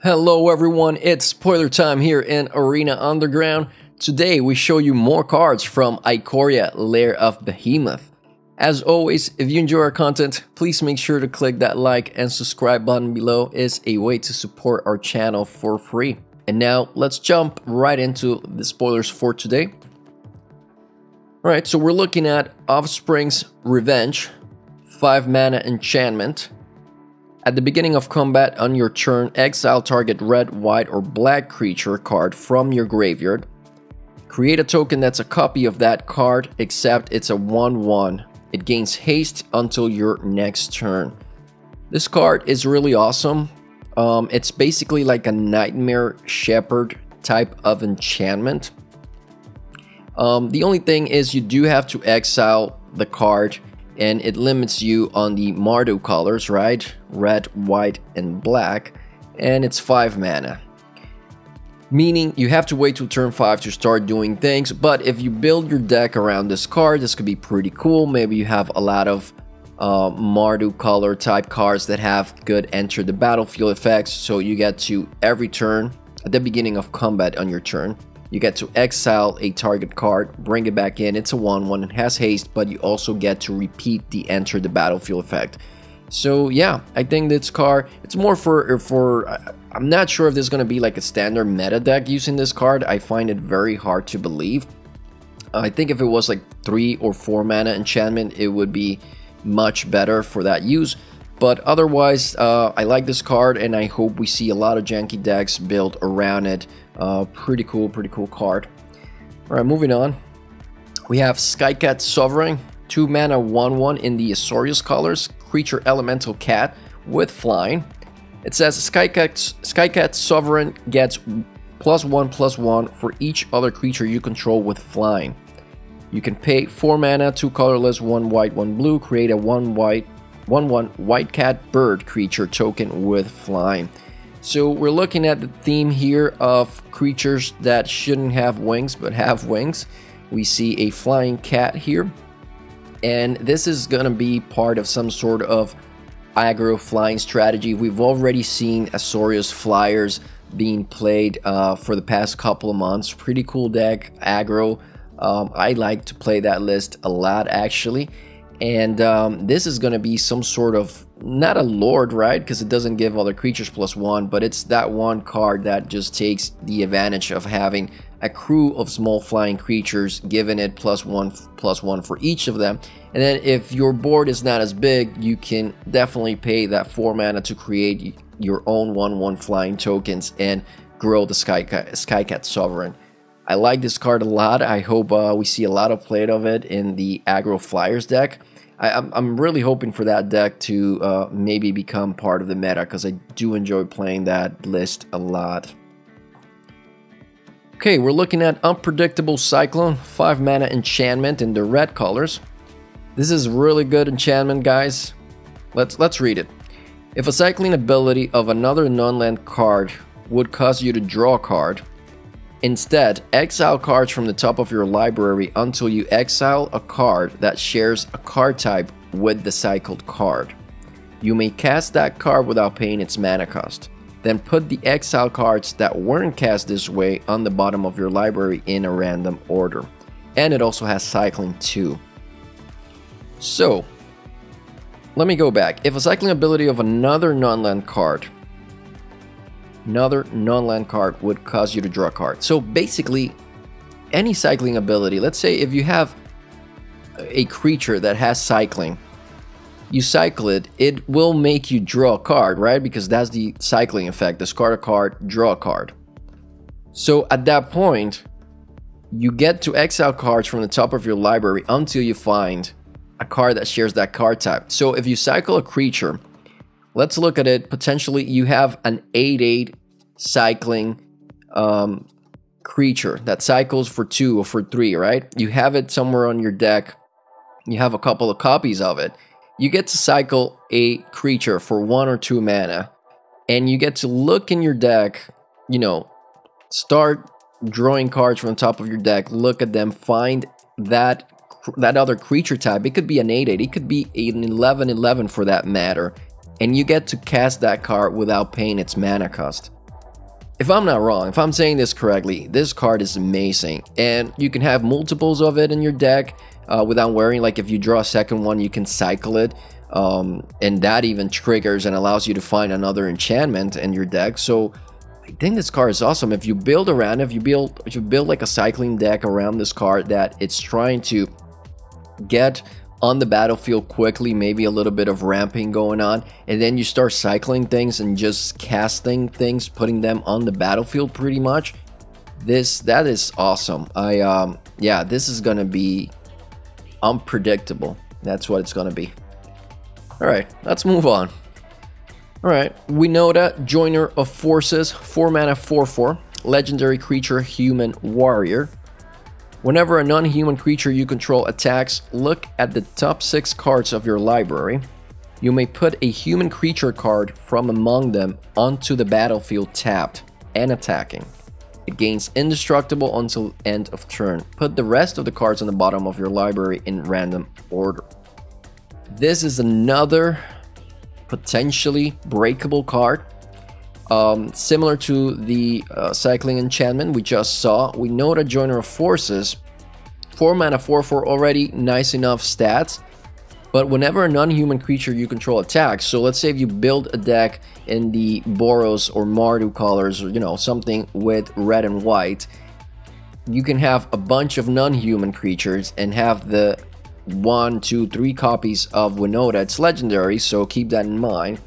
Hello everyone, it's spoiler time here in Arena Underground. Today we show you more cards from Ikoria Lair of Behemoths. As always, if you enjoy our content, please make sure to click that like and subscribe button below. It's a way to support our channel for free. And now let's jump right into the spoilers for today. Alright, so we're looking at Offspring's Revenge, 5 mana enchantment. At the beginning of combat on your turn, exile target red, white, or black creature card from your graveyard. Create a token that's a copy of that card, except it's a 1/1. It gains haste until your next turn. This card is really awesome. It's basically like a Nightmare Shepherd type of enchantment. The only thing is you do have to exile the card, and it limits you on the Mardu colors, right? Red, white, and black, and it's 5 mana. Meaning you have to wait till turn 5 to start doing things, but if you build your deck around this card, this could be pretty cool. Maybe you have a lot of Mardu color type cards that have good enter the battlefield effects, so you get to every turn, at the beginning of combat on your turn, you get to exile a target card, bring it back in. It's a 1/1, it has haste, but you also get to repeat the enter the battlefield effect. So yeah, I think this card, it's more for I'm not sure if there's going to be like a standard meta deck using this card. I find it very hard to believe. I think if it was like 3 or 4 mana enchantment, it would be much better for that use. But otherwise, I like this card, and I hope we see a lot of janky decks built around it. Pretty cool card. Alright, moving on. We have Skycat Sovereign, 2 mana 1/1 in the Azorius colors, creature elemental cat with flying. It says Skycat Sovereign gets +1/+1 for each other creature you control with flying. You can pay 4 mana, 2 colorless, 1 white, 1 blue, create a 1/1 white cat bird creature token with flying. So we're looking at the theme here of creatures that shouldn't have wings but have wings. We see a flying cat here, and this is gonna be part of some sort of aggro flying strategy. We've already seen Azorius Flyers being played for the past couple of months. Pretty cool deck, aggro. I like to play that list a lot actually. And this is going to be some sort of, not a lord, right? Because it doesn't give other creatures +1, but it's that one card that just takes the advantage of having a crew of small flying creatures, giving it +1/+1 for each of them. And then if your board is not as big, you can definitely pay that 4 mana to create your own 1/1 flying tokens and grow the Skycat Sovereign. I like this card a lot. I hope we see a lot of play of it in the aggro Flyers deck. I'm really hoping for that deck to maybe become part of the meta, because I do enjoy playing that list a lot. Okay, we're looking at Unpredictable Cyclone, 5 mana enchantment in the red colors. This is really good enchantment, guys. Let's read it. If a cycling ability of another non-land card would cause you to draw a card, instead, exile cards from the top of your library until you exile a card that shares a card type with the cycled card. You may cast that card without paying its mana cost. Then put the exile cards that weren't cast this way on the bottom of your library in a random order. And it also has cycling too. So, let me go back. If a cycling ability of another non-land card would cause you to draw a card. So basically, any cycling ability, let's say if you have a creature that has cycling, you cycle it, it will make you draw a card, right? Because that's the cycling effect. Discard a card, draw a card. So at that point, you get to exile cards from the top of your library until you find a card that shares that card type. So if you cycle a creature, let's look at it. Potentially, you have an 8/8 cycling creature that cycles for 2 or for 3, right? You have it somewhere on your deck. You have a couple of copies of it. You get to cycle a creature for 1 or 2 mana, and you get to look in your deck, you know, start drawing cards from the top of your deck, look at them, find that other creature type. It could be an 8/8, it could be an 11/11 for that matter, and you get to cast that card without paying its mana cost. if I'm not wrong, if I'm saying this correctly, this card is amazing, and you can have multiples of it in your deck without worrying. Like if you draw a second one, you can cycle it, and that even triggers and allows you to find another enchantment in your deck. So I think this card is awesome. If you build around, if you build like a cycling deck around this card that it's trying to get on the battlefield quickly, maybe a little bit of ramping going on, and then you start cycling things and just casting things, putting them on the battlefield pretty much. That is awesome. Yeah, this is gonna be unpredictable. That's what it's gonna be. All right, let's move on. All right, we know that Joiner of Forces, 4 mana 4/4, legendary creature, human warrior. Whenever a non-human creature you control attacks, look at the top 6 cards of your library. You may put a human creature card from among them onto the battlefield tapped and attacking. It gains indestructible until end of turn. Put the rest of the cards on the bottom of your library in random order. This is another potentially breakable card. Similar to the cycling enchantment we just saw, we know that Joiner of Forces, 4 mana 4/4, already nice enough stats, but whenever a non-human creature you control attacks, so let's say if you build a deck in the Boros or Mardu colors, or you know, something with red and white, you can have a bunch of non-human creatures and have the 1, 2, 3 copies of Winota. It's legendary, so keep that in mind.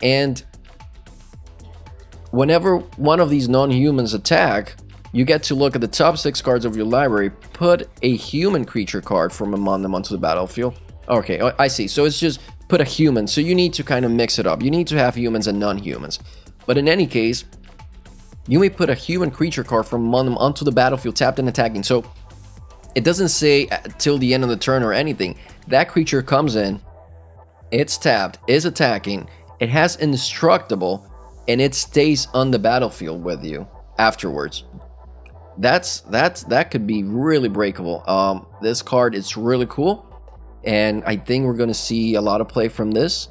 And whenever one of these non-humans attack, you get to look at the top 6 cards of your library, put a human creature card from among them onto the battlefield. Okay, I see. So it's just put a human. So you need to kind of mix it up. You need to have humans and non-humans. But in any case, you may put a human creature card from among them onto the battlefield, tapped and attacking. So it doesn't say till the end of the turn or anything. That creature comes in, it's tapped, is attacking, it has indestructible, and it stays on the battlefield with you afterwards. That could be really breakable. This card is really cool, and I think we're gonna see a lot of play from this.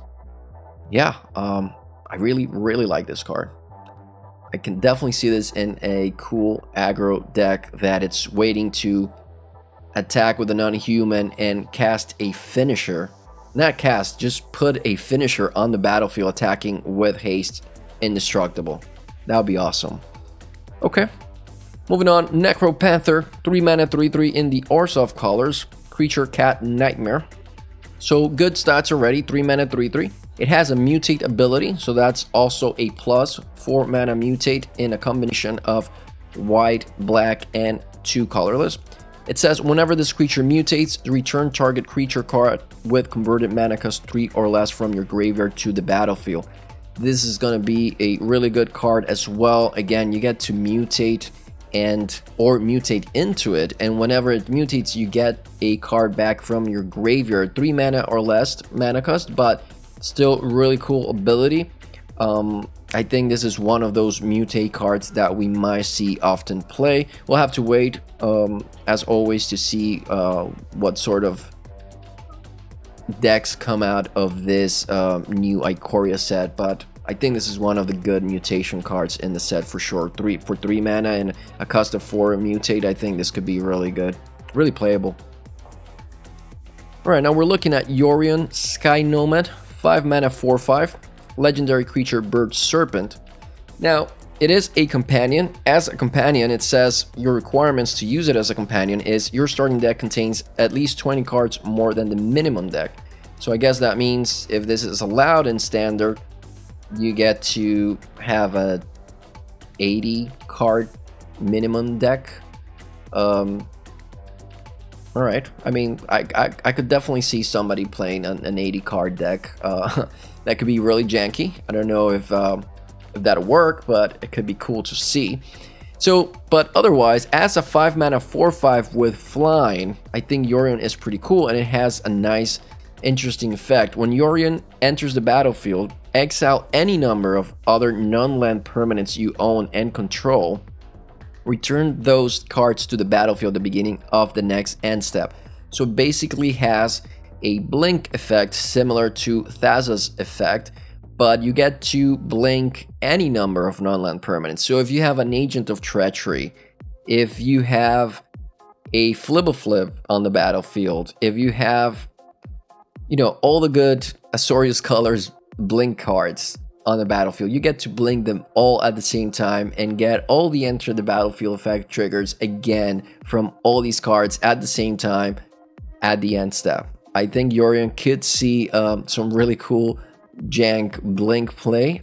Yeah, I really like this card. I can definitely see this in a cool aggro deck that it's waiting to attack with a non-human and cast a finisher. Not cast, just put a finisher on the battlefield attacking with haste, indestructible. That would be awesome. Okay, moving on. Necro Panther, 3 mana 3/3 in the Orzhov colors, creature, cat, nightmare. So good stats already. 3 mana 3/3. It has a mutate ability, so that's also a plus. 4 mana mutate in a combination of white, black, and 2 colorless. It says whenever this creature mutates, return target creature card with converted mana cost 3 or less from your graveyard to the battlefield. This is going to be a really good card as well. Again, you get to mutate or mutate into it, and whenever it mutates, you get a card back from your graveyard. 3 mana or less mana cost, but still really cool ability. I think this is one of those mutate cards that we might see often play. We'll have to wait, as always, to see what sort of decks come out of this new Ikoria set, but I think this is one of the good mutation cards in the set for sure. 3 mana and a cost of 4 mutate. I think this could be really good, really playable. Alright, now we're looking at Yorion Sky Nomad, 5 mana 4/5. Legendary creature, bird serpent. Now it is a companion. As a companion, it says your requirements to use it as a companion is your starting deck contains at least 20 cards more than the minimum deck. So I guess that means if this is allowed in standard, you get to have a 80 card minimum deck. All right, I mean, I could definitely see somebody playing an 80 card deck. That could be really janky. I don't know if that'll work, but it could be cool to see. So, but otherwise, as a 5 mana 4/5 with flying, I think Yorion is pretty cool, and it has a nice, interesting effect. When Yorion enters the battlefield, exile any number of other non-land permanents you own and control. Return those cards to the battlefield at the beginning of the next end step. So it basically has a blink effect similar to Thassa's effect, but you get to blink any number of non-land permanents. So if you have an Agent of Treachery, if you have a Flip on the battlefield, if you have, you know, all the good Azorius Colors blink cards on the battlefield, you get to blink them all at the same time and get all the enter the battlefield effect triggers again from all these cards at the same time at the end step. I think Yorion could see some really cool jank blink play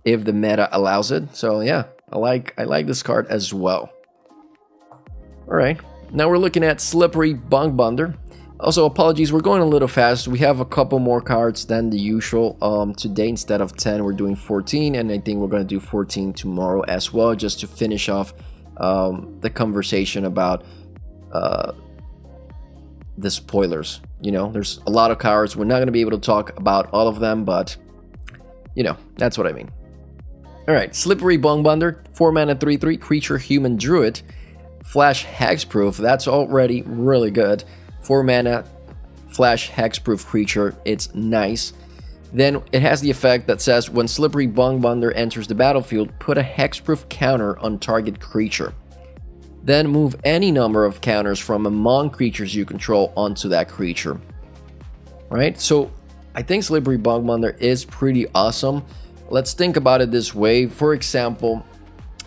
if the meta allows it. So yeah, I like this card as well. All right, now we're looking at Slippery Bongbunder. Also, apologies, we're going a little fast. We have a couple more cards than the usual. Today, instead of 10, we're doing 14, and I think we're going to do 14 tomorrow as well, just to finish off the conversation about the spoilers. You know, there's a lot of cards. We're not going to be able to talk about all of them, but, you know, that's what I mean. All right, Slippery Bongbunder, 4 mana, 3/3, creature, human, druid, flash hexproof. That's already really good. 4 mana, flash hexproof creature. It's nice. Then it has the effect that says when Slippery Bongbunder enters the battlefield, put a hexproof counter on target creature. Then move any number of counters from among creatures you control onto that creature. Right? So I think Slippery Bongbunder is pretty awesome. Let's think about it this way. For example,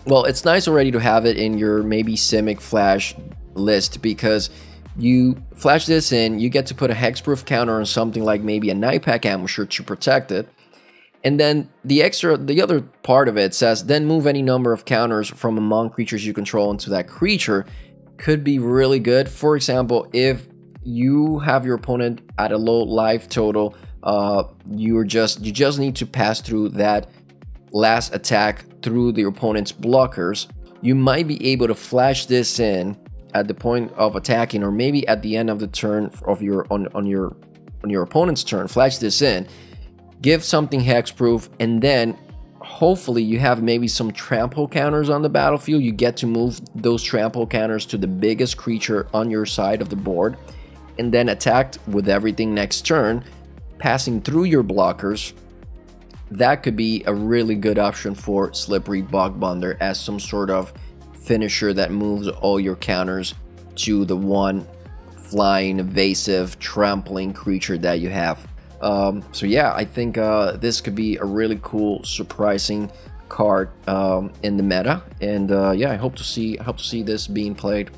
well, it's nice already to have it in your maybe Simic Flash list, because you flash this in, you get to put a hexproof counter on something like maybe a Night Pack Ambusher to protect it. And then the other part of it says, then move any number of counters from among creatures you control into that creature. Could be really good. For example, if you have your opponent at a low life total, you just need to pass through that last attack through your opponent's blockers. You might be able to flash this in at the point of attacking, or maybe at the end of the turn of your on your opponent's turn. Flash this in, give something hexproof, and then hopefully you have maybe some trample counters on the battlefield. You get to move those trample counters to the biggest creature on your side of the board, and then attack with everything next turn, passing through your blockers. That could be a really good option for Slippery Bongbunder as some sort of finisher that moves all your counters to the one flying, evasive, trampling creature that you have. So yeah, I think this could be a really cool, surprising card in the meta, and yeah, I hope to see this being played.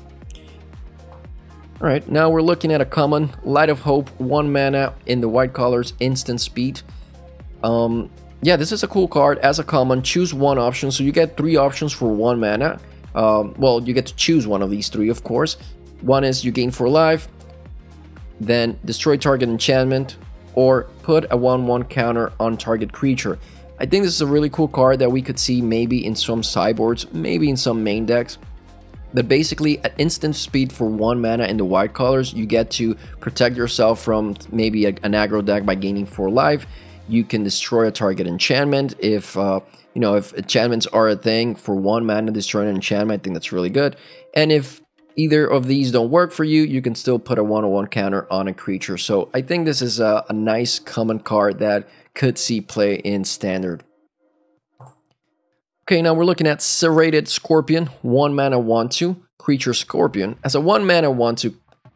All right, now we're looking at a common, Light of Hope, 1 mana in the white colors, instant speed. Yeah, this is a cool card. As a common, choose one option, so you get 3 options for 1 mana. Well, you get to choose one of these 3, of course. One is you gain 4 life, then destroy target enchantment, or put a 1/1 counter on target creature. I think this is a really cool card that we could see maybe in some sideboards, maybe in some main decks. But basically, at instant speed for 1 mana in the white colors, you get to protect yourself from maybe an aggro deck by gaining 4 life. You can destroy a target enchantment. If you know, if enchantments are a thing, for 1 mana destroy an enchantment, I think that's really good. And if either of these don't work for you, you can still put a 1/1 counter on a creature. So I think this is a nice common card that could see play in standard. Okay, now we're looking at Serrated Scorpion, 1 mana 1/2, creature Scorpion. As a 1 mana 1/2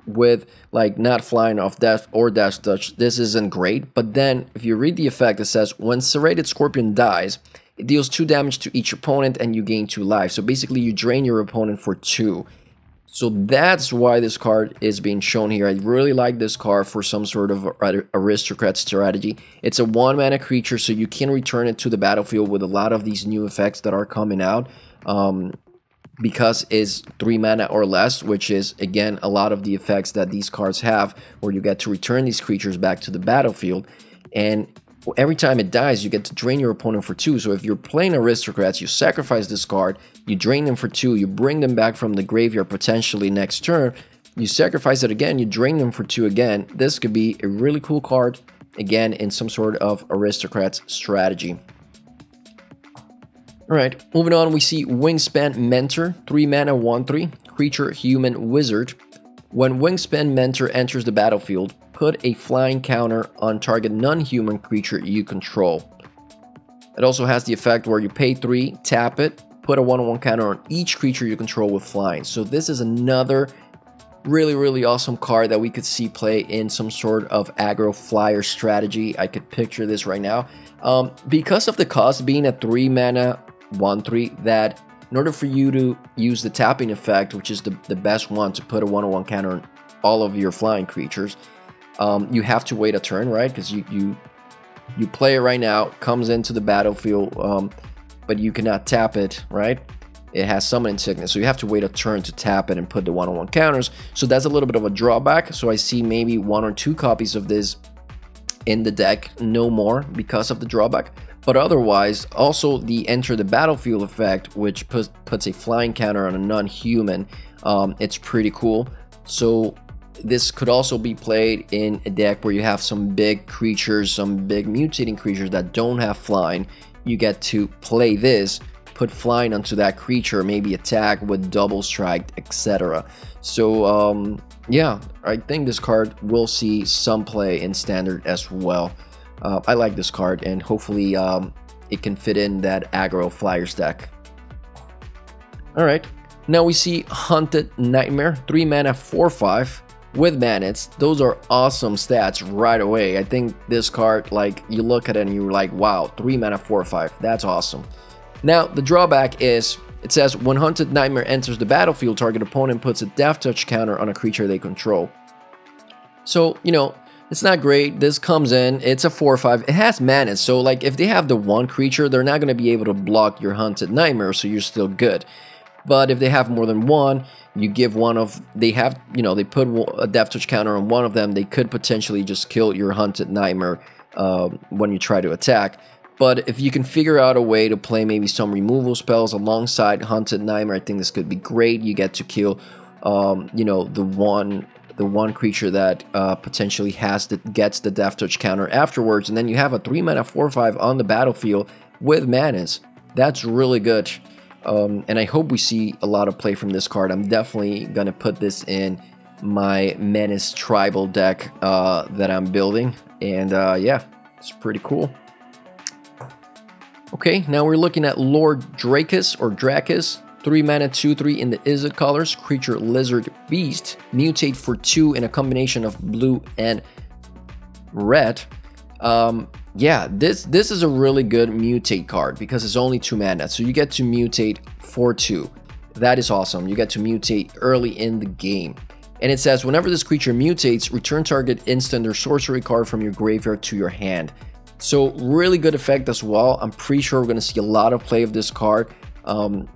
with like not flying off death or dash touch, this isn't great. But then if you read the effect, it says when Serrated Scorpion dies, it deals 2 damage to each opponent and you gain 2 life. So basically you drain your opponent for 2. So that's why this card is being shown here. I really like this card for some sort of aristocrat strategy. It's a 1 mana creature, so you can return it to the battlefield with a lot of these new effects that are coming out. Because it's 3 mana or less, which is again a lot of the effects that these cards have, where you get to return these creatures back to the battlefield, and every time it dies you get to drain your opponent for 2. So if you're playing aristocrats, you sacrifice this card, you drain them for 2, you bring them back from the graveyard potentially next turn, you sacrifice it again, you drain them for 2 again. This could be a really cool card, again in some sort of aristocrats strategy. Alright, moving on, we see Wingspan Mentor, 3 mana 1/3, creature, human, wizard. When Wingspan Mentor enters the battlefield, put a flying counter on target non-human creature you control. It also has the effect where you pay 3, tap it, put a 1/1 counter on each creature you control with flying. So this is another really awesome card that we could see play in some sort of aggro flyer strategy. I could picture this right now. Because of the cost being a 3 mana 1/3, that in order for you to use the tapping effect, which is the best one to put a 1/1 counter on all of your flying creatures, you have to wait a turn, right? Because you play it right now, comes into the battlefield, but you cannot tap it, right? It has summon sickness, so you have to wait a turn to tap it and put the 1/1 counters. So that's a little bit of a drawback. So I see maybe 1 or 2 copies of this in the deck, no more, because of the drawback. But otherwise, also the enter the battlefield effect, which puts a flying counter on a non-human, it's pretty cool. So this could also be played in a deck where you have some big creatures, some big mutating creatures that don't have flying. You get to play this, put flying onto that creature, maybe attack with double strike, etc. So yeah, I think this card will see some play in standard as well. I like this card, and hopefully it can fit in that aggro flyers deck. Alright, now we see Hunted Nightmare, 3 mana 4/5 with Manits. Those are awesome stats right away. I think this card, like, you look at it and you're like, wow, 3 mana 4/5, that's awesome. Now the drawback is, it says when Hunted Nightmare enters the battlefield, target opponent puts a death touch counter on a creature they control. So, you know, it's not great. This comes in, it's a 4/5, it has Manits, so like if they have the 1 creature, they're not going to be able to block your Hunted Nightmare, so you're still good. But if they have more than 1, you give one of, they have, you know, they put a death touch counter on one of them, they could potentially just kill your Hunted Nightmare when you try to attack. But if you can figure out a way to play maybe some removal spells alongside Hunted Nightmare, I think this could be great. You get to kill, you know, the one creature that potentially gets the death touch counter afterwards, and then you have a 3 mana 4/5 on the battlefield with Manits. That's really good. And I hope we see a lot of play from this card. I'm definitely gonna put this in my Menace tribal deck that I'm building, and yeah, it's pretty cool. Okay, now we're looking at Lord Drakus or Drakus, 3 mana 2/3 in the Izzet colors, creature lizard beast, mutate for 2 in a combination of blue and red. Yeah, this is a really good mutate card because it's only 2 mana, so you get to mutate for 2. That is awesome. You get to mutate early in the game. And it says whenever this creature mutates, return target instant or sorcery card from your graveyard to your hand. So really good effect as well. I'm pretty sure we're going to see a lot of play of this card.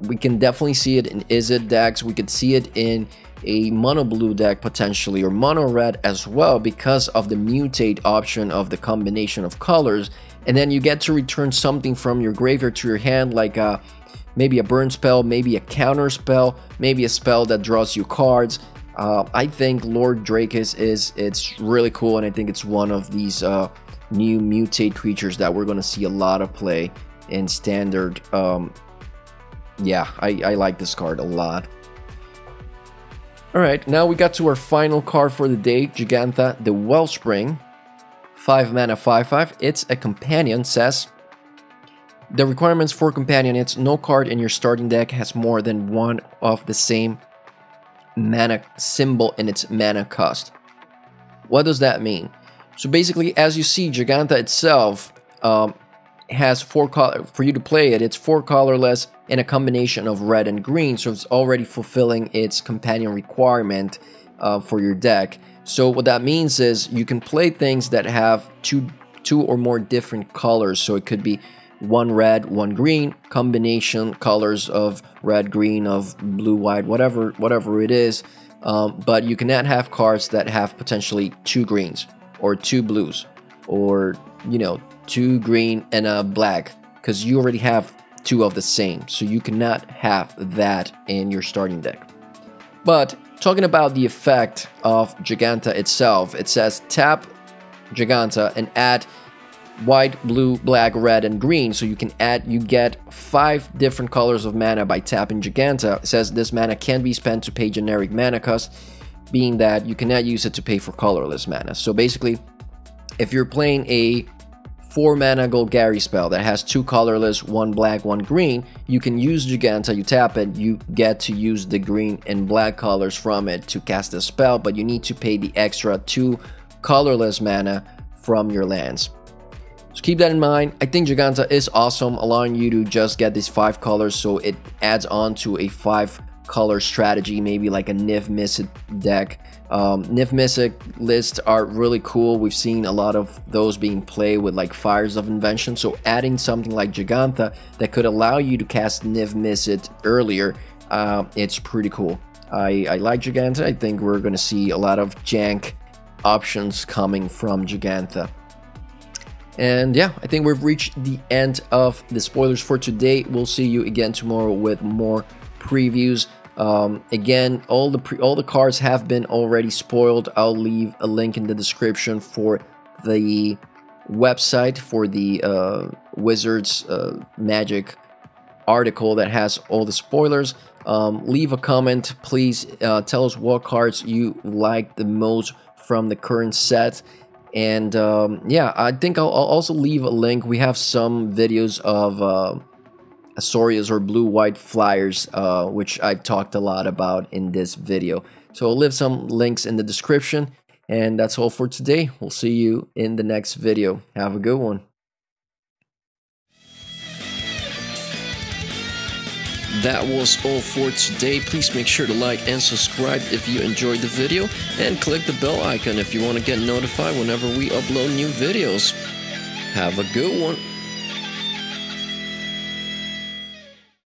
We can definitely see it in Izzet decks. We could see it in a mono blue deck potentially, or mono red as well, because of the mutate option of the combination of colors. And then you get to return something from your graveyard to your hand, like maybe a burn spell, maybe a counter spell, maybe a spell that draws you cards. I think Lord Drakus it's really cool, and I think it's one of these new mutate creatures that we're going to see a lot of play in standard. Yeah, I like this card a lot. Alright, now we got to our final card for the day, Giganta the Wellspring. 5 mana 5/5. It's a companion. Says the requirements for companion, it's no card in your starting deck has more than 1 of the same mana symbol in its mana cost. What does that mean? So basically, as you see, Giganta itself has 4 color. For you to play it, it's 4 colorless in a combination of red and green, so it's already fulfilling its companion requirement for your deck. So what that means is you can play things that have two or more different colors. So it could be 1 red, 1 green, combination colors of red, green, of blue, white, whatever it is. But you cannot have cards that have potentially 2 greens or 2 blues, or, you know, 2 green and a black, because you already have 2 of the same. So you cannot have that in your starting deck. But talking about the effect of Giganta itself, it says tap Giganta and add white, blue, black, red, and green. So you get 5 different colors of mana by tapping Giganta. It says this mana can be spent to pay generic mana cost. being that you cannot use it to pay for colorless mana. So basically, if you're playing a 4 mana Golgari spell that has 2 colorless, 1 black, 1 green, you can use Giganta, you tap it, you get to use the green and black colors from it to cast the spell, but you need to pay the extra 2 colorless mana from your lands. So keep that in mind. I think Giganta is awesome, allowing you to just get these 5 colors, so it adds on to a 5 color strategy, maybe like a Niv Mizzet deck. Niv Mizzet lists are really cool. We've seen a lot of those being played with like Fires of Invention, so adding something like Giganta that could allow you to cast Niv Mizzet earlier, it's pretty cool. I like Giganta. I think we're gonna see a lot of jank options coming from Giganta. And yeah, I think we've reached the end of the spoilers for today. We'll see you again tomorrow with more previews. Again, all the cards have been already spoiled. I'll leave a link in the description for the website for the Wizards Magic article that has all the spoilers. Leave a comment, please. Tell us what cards you like the most from the current set. And yeah, I think I'll also leave a link. We have some videos of Azorius or blue-white flyers, which I've talked a lot about in this video. So I'll leave some links in the description. And that's all for today. We'll see you in the next video. Have a good one. That was all for today. Please make sure to like and subscribe if you enjoyed the video, and click the bell icon if you want to get notified whenever we upload new videos. Have a good one.